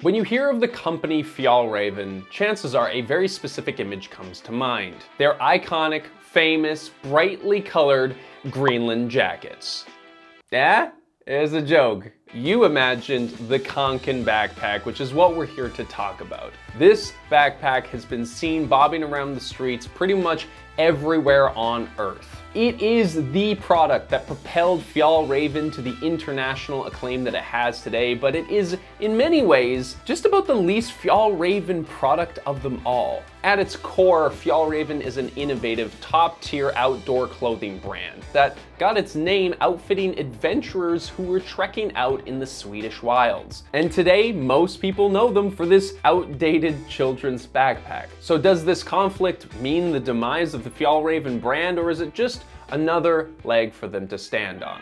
When you hear of the company Fjällräven, chances are a very specific image comes to mind. Their iconic, famous, brightly colored Greenland jackets. Yeah? It's a joke. You imagined the Kånken Backpack, which is what we're here to talk about. This backpack has been seen bobbing around the streets pretty much everywhere on Earth. It is the product that propelled Fjällräven to the international acclaim that it has today, but it is, in many ways, just about the least Fjällräven product of them all. At its core, Fjällräven is an innovative, top-tier outdoor clothing brand that got its name outfitting adventurers who were trekking out in the Swedish wilds. And today, most people know them for this outdated children's backpack. So does this conflict mean the demise of the Fjällräven brand, or is it just another leg for them to stand on?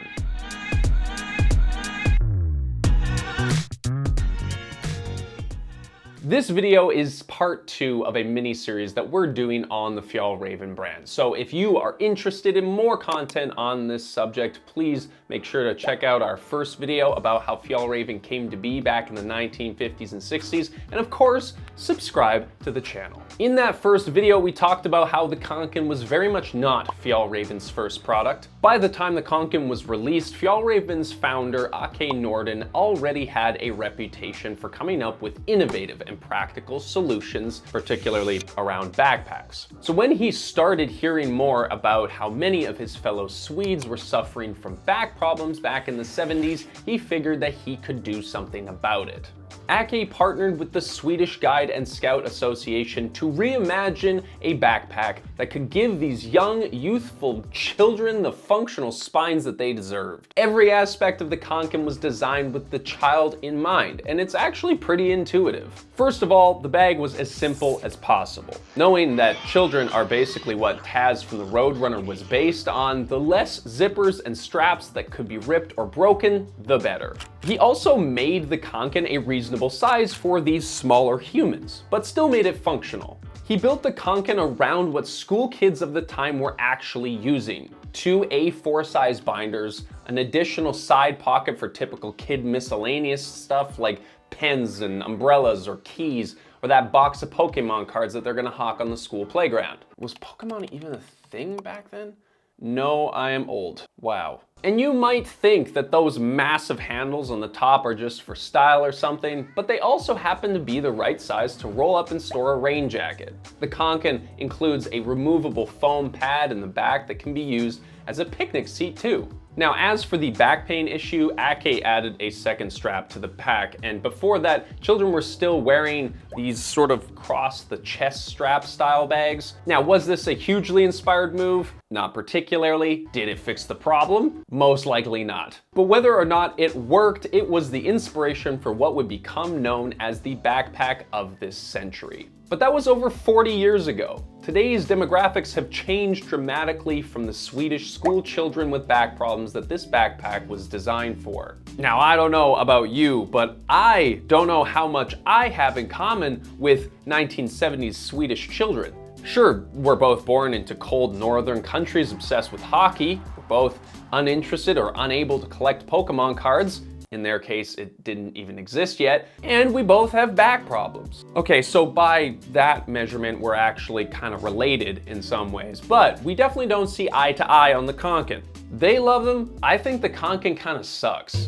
This video is part 2 of a mini-series that we're doing on the Fjällräven brand. So if you are interested in more content on this subject, please make sure to check out our first video about how Fjällräven came to be back in the 1950s and 60s, and of course, subscribe to the channel. In that first video, we talked about how the Kånken was very much not Fjällräven's first product. By the time the Kånken was released, Fjällräven's founder, Ake Norden, already had a reputation for coming up with innovative and practical solutions, particularly around backpacks. So when he started hearing more about how many of his fellow Swedes were suffering from back problems back in the 70s, he figured that he could do something about it. Ake partnered with the Swedish Guide and Scout Association to reimagine a backpack that could give these young, youthful children the functional spines that they deserved. Every aspect of the Kånken was designed with the child in mind, and it's actually pretty intuitive. First of all, the bag was as simple as possible. Knowing that children are basically what Taz from the Roadrunner was based on, the less zippers and straps that could be ripped or broken, the better. He also made the Kånken a reasonable size for these smaller humans, but still made it functional. He built the Kånken around what school kids of the time were actually using. 2 A4 size binders, an additional side pocket for typical kid miscellaneous stuff like pens and umbrellas or keys, or that box of Pokemon cards that they're gonna hawk on the school playground. Was Pokemon even a thing back then? No, I am old. Wow. And you might think that those massive handles on the top are just for style or something, but they also happen to be the right size to roll up and store a rain jacket. The Kånken includes a removable foam pad in the back that can be used as a picnic seat too. Now, as for the back pain issue, Ake added a second strap to the pack, and before that, children were still wearing these sort of cross the chest strap style bags. Now, was this a hugely inspired move? Not particularly. Did it fix the problem? Most likely not. But whether or not it worked, it was the inspiration for what would become known as the backpack of this century. But that was over 40 years ago. Today's demographics have changed dramatically from the Swedish school children with back problems that this backpack was designed for. Now, I don't know about you, but I don't know how much I have in common with 1970s Swedish children. Sure, we're both born into cold northern countries obsessed with hockey. We're both uninterested or unable to collect Pokemon cards. In their case, it didn't even exist yet, and we both have back problems. Okay, so by that measurement, we're actually kind of related in some ways, but we definitely don't see eye to eye on the Kånken. They love them. I think the Kånken kind of sucks.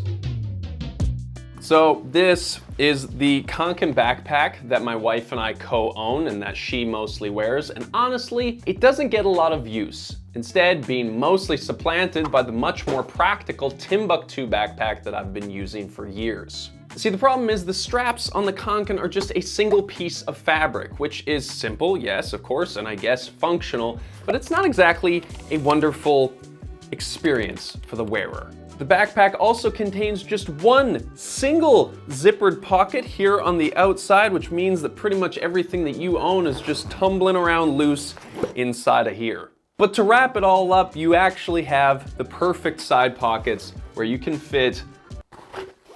So this is the Kånken backpack that my wife and I co-own and that she mostly wears, and honestly, it doesn't get a lot of use. Instead, being mostly supplanted by the much more practical Timbuktu backpack that I've been using for years. See, the problem is the straps on the Kånken are just a single piece of fabric, which is simple, yes, of course, and I guess functional, but it's not exactly a wonderful experience for the wearer. The backpack also contains just one single zippered pocket here on the outside, which means that pretty much everything that you own is just tumbling around loose inside of here. But to wrap it all up, you actually have the perfect side pockets where you can fit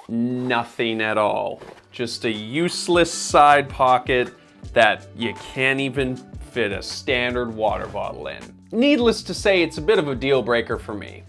nothing at all. Just a useless side pocket that you can't even fit a standard water bottle in. Needless to say, it's a bit of a deal breaker for me.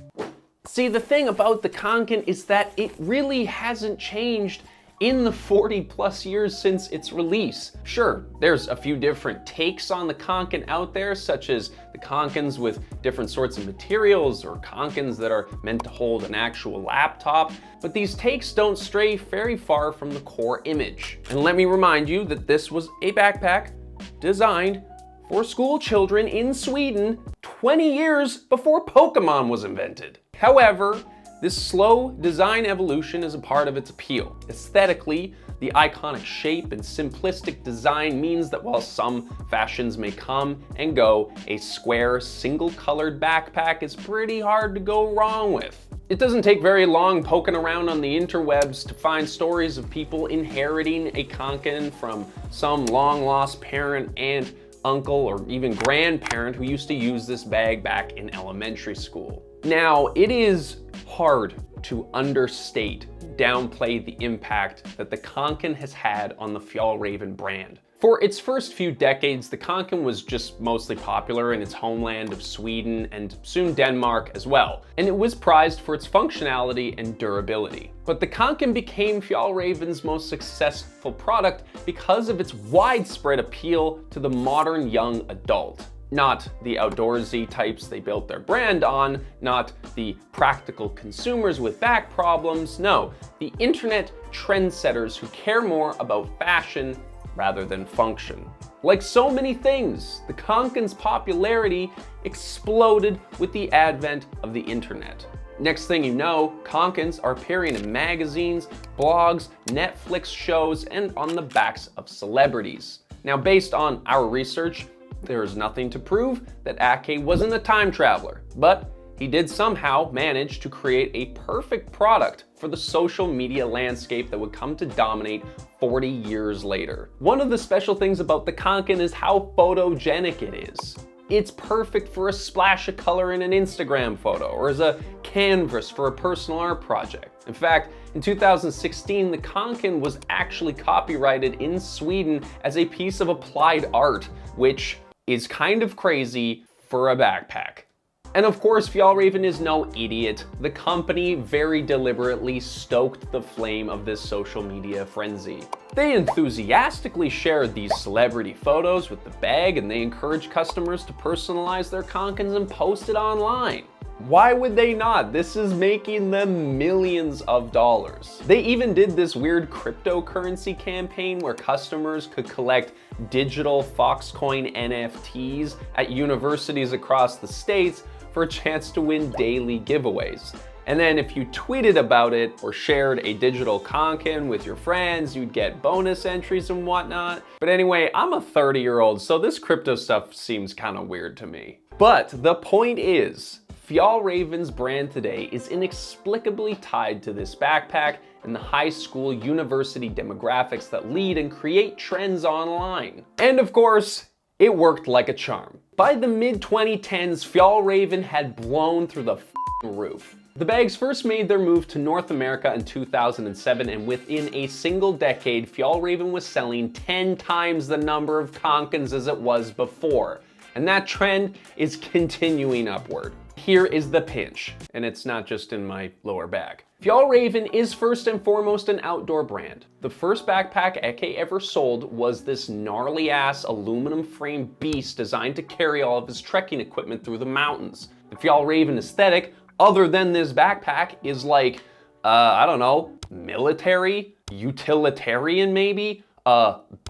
See, the thing about the Kånken is that it really hasn't changed in the 40 plus years since its release. Sure, there's a few different takes on the Kånken out there, such as the Kånkens with different sorts of materials or Kånkens that are meant to hold an actual laptop, but these takes don't stray very far from the core image. And let me remind you that this was a backpack designed for school children in Sweden 20 years before Pokemon was invented. However, this slow design evolution is a part of its appeal. Aesthetically, the iconic shape and simplistic design means that while some fashions may come and go, a square, single-colored backpack is pretty hard to go wrong with. It doesn't take very long poking around on the interwebs to find stories of people inheriting a Kånken from some long-lost parent, aunt, uncle, or even grandparent who used to use this bag back in elementary school. Now, it is hard to understate, downplay the impact that the Kånken has had on the Fjällräven brand. For its first few decades, the Kånken was just mostly popular in its homeland of Sweden and soon Denmark as well, and it was prized for its functionality and durability. But the Kånken became Fjällräven's most successful product because of its widespread appeal to the modern young adult. Not the outdoorsy types they built their brand on, not the practical consumers with back problems, no, the internet trendsetters who care more about fashion rather than function. Like so many things, the Kånken's popularity exploded with the advent of the internet. Next thing you know, Kånkens are appearing in magazines, blogs, Netflix shows, and on the backs of celebrities. Now, based on our research, there is nothing to prove that Ake wasn't a time traveler, but he did somehow manage to create a perfect product for the social media landscape that would come to dominate 40 years later. One of the special things about the Kånken is how photogenic it is. It's perfect for a splash of color in an Instagram photo or as a canvas for a personal art project. In fact, in 2016, the Kånken was actually copyrighted in Sweden as a piece of applied art, which is kind of crazy for a backpack. And of course, Fjällräven is no idiot. The company very deliberately stoked the flame of this social media frenzy. They enthusiastically shared these celebrity photos with the bag, and they encouraged customers to personalize their Kånkens and post it online. Why would they not? This is making them millions of dollars. They even did this weird cryptocurrency campaign where customers could collect digital Foxcoin NFTs at universities across the states for a chance to win daily giveaways. And then if you tweeted about it or shared a digital Kånken with your friends, you'd get bonus entries and whatnot. But anyway, I'm a 30-year-old, so this crypto stuff seems kind of weird to me. But the point is, Fjällräven's brand today is inexplicably tied to this backpack and the high school university demographics that lead and create trends online. And of course, it worked like a charm. By the mid-2010s, Fjällräven had blown through the roof. The bags first made their move to North America in 2007, and within a single decade, Fjällräven was selling 10 times the number of Kånkens as it was before. And that trend is continuing upward. Here is the pinch, and it's not just in my lower back. Fjällräven is first and foremost an outdoor brand. The first backpack Eke ever sold was this gnarly ass aluminum frame beast designed to carry all of his trekking equipment through the mountains. The Fjällräven aesthetic, other than this backpack, is like, I don't know, military, utilitarian maybe,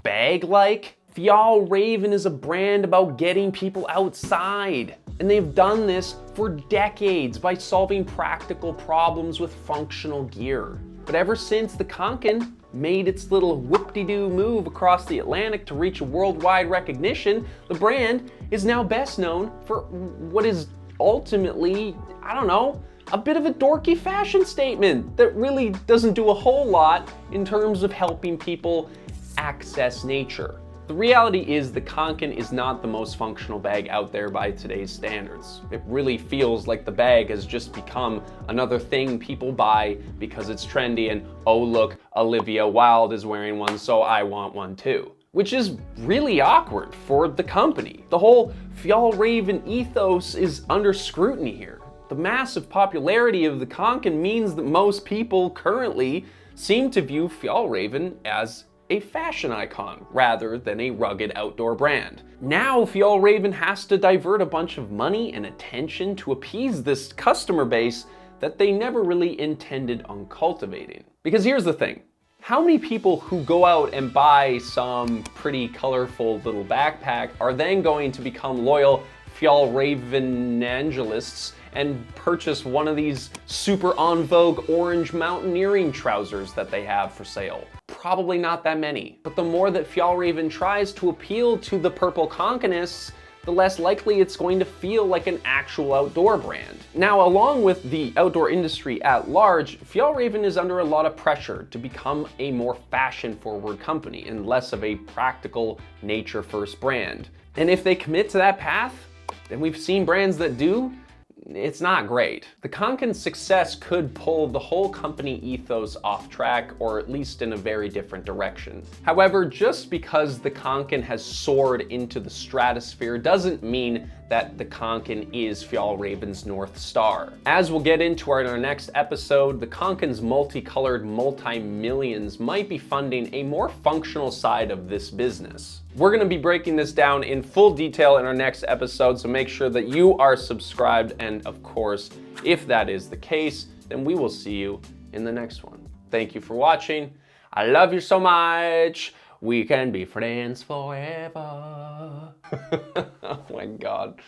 bag-like. Fjällräven is a brand about getting people outside, and they've done this for decades by solving practical problems with functional gear. But ever since the Kånken made its little whoop-de-doo move across the Atlantic to reach worldwide recognition, the brand is now best known for what is ultimately, I don't know, a bit of a dorky fashion statement that really doesn't do a whole lot in terms of helping people access nature. The reality is the Kånken is not the most functional bag out there by today's standards. It really feels like the bag has just become another thing people buy because it's trendy and, oh look, Olivia Wilde is wearing one, so I want one too. Which is really awkward for the company. The whole Fjällräven ethos is under scrutiny here. The massive popularity of the Kånken means that most people currently seem to view Fjällräven as a fashion icon rather than a rugged outdoor brand. Now Fjällräven has to divert a bunch of money and attention to appease this customer base that they never really intended on cultivating. Because here's the thing, how many people who go out and buy some pretty colorful little backpack are then going to become loyal Fjällrävenangelists and purchase one of these super en vogue orange mountaineering trousers that they have for sale? Probably not that many. But the more that Fjällräven tries to appeal to the purple Kånkenists, the less likely it's going to feel like an actual outdoor brand. Now, along with the outdoor industry at large, Fjällräven is under a lot of pressure to become a more fashion-forward company and less of a practical, nature-first brand. And if they commit to that path, then we've seen brands that do, it's not great. The Kånken's success could pull the whole company ethos off track, or at least in a very different direction. However, just because the Kånken has soared into the stratosphere doesn't mean that the Kånken is Fjällräven's North Star. As we'll get into in our next episode, the Kånken's multicolored multi-millions might be funding a more functional side of this business. We're gonna be breaking this down in full detail in our next episode, so make sure that you are subscribed, and of course, if that is the case, then we will see you in the next one. Thank you for watching. I love you so much. We can be friends forever. Oh my God.